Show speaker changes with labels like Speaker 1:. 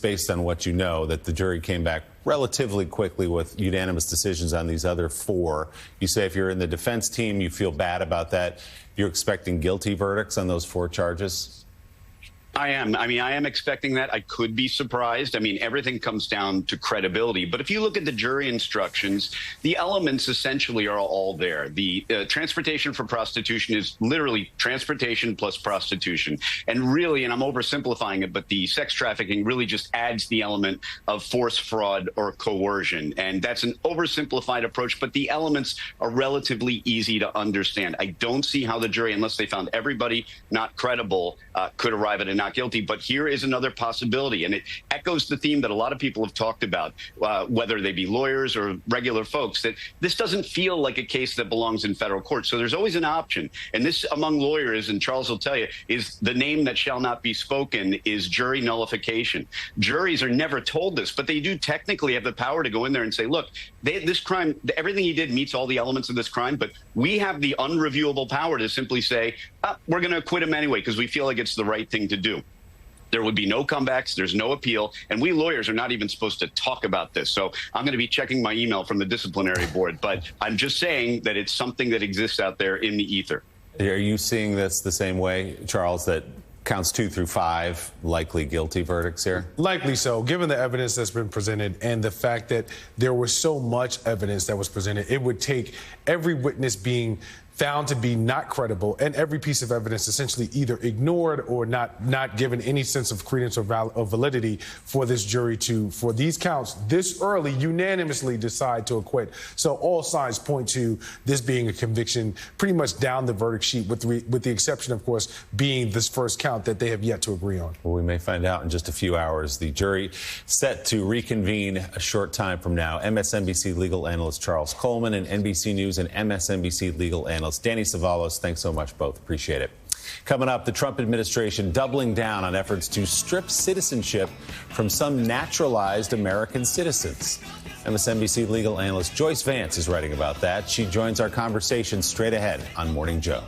Speaker 1: based on what you know, that the jury came back relatively quickly with unanimous decisions on these other four. You say if you're in the defense team, you feel bad about that. You're expecting guilty verdicts on those four charges?
Speaker 2: I am. I am expecting that. I could be surprised. Everything comes down to credibility. But if you look at the jury instructions, the elements essentially are all there. The transportation for prostitution is literally transportation plus prostitution. And really, and I'm oversimplifying it, but the sex trafficking really just adds the element of force, fraud, or coercion. And that's an oversimplified approach, but the elements are relatively easy to understand. I don't see how the jury, unless they found everybody not credible, could arrive at a not guilty. But here is another possibility, and it echoes the theme that a lot of people have talked about, whether they be lawyers or regular folks, that this doesn't feel like a case that belongs in federal court. So there's always an option. And this, among lawyers, and Charles will tell you, is the name that shall not be spoken, is jury nullification. Juries are never told this, but they do technically have the power to go in there and say, look, this crime, everything he did meets all the elements of this crime, but we have the unreviewable power to simply say, we're going to acquit him anyway because we feel like it's the right thing to do. There would be no comebacks. There's no appeal. And we lawyers are not even supposed to talk about this. So I'm going to be checking my email from the disciplinary board. But I'm just saying that it's something that exists out there in the ether.
Speaker 1: Are you seeing this the same way, Charles, that counts 2 through 5, likely guilty verdicts here?
Speaker 3: Likely so, given the evidence that's been presented and the fact that there was so much evidence that was presented. It would take every witness being found to be not credible and every piece of evidence essentially either ignored or not given any sense of credence or validity for this jury to, for these counts this early, unanimously decide to acquit. So all signs point to this being a conviction pretty much down the verdict sheet, with the exception, of course, being this first count that they have yet to agree on.
Speaker 1: Well, we may find out in just a few hours. The jury set to reconvene a short time from now. MSNBC legal analyst Charles Coleman and NBC News and MSNBC legal analyst Danny Savalos, thanks so much, both. Appreciate it. Coming up, the Trump administration doubling down on efforts to strip citizenship from some naturalized American citizens. MSNBC legal analyst Joyce Vance is writing about that. She joins our conversation straight ahead on Morning Joe.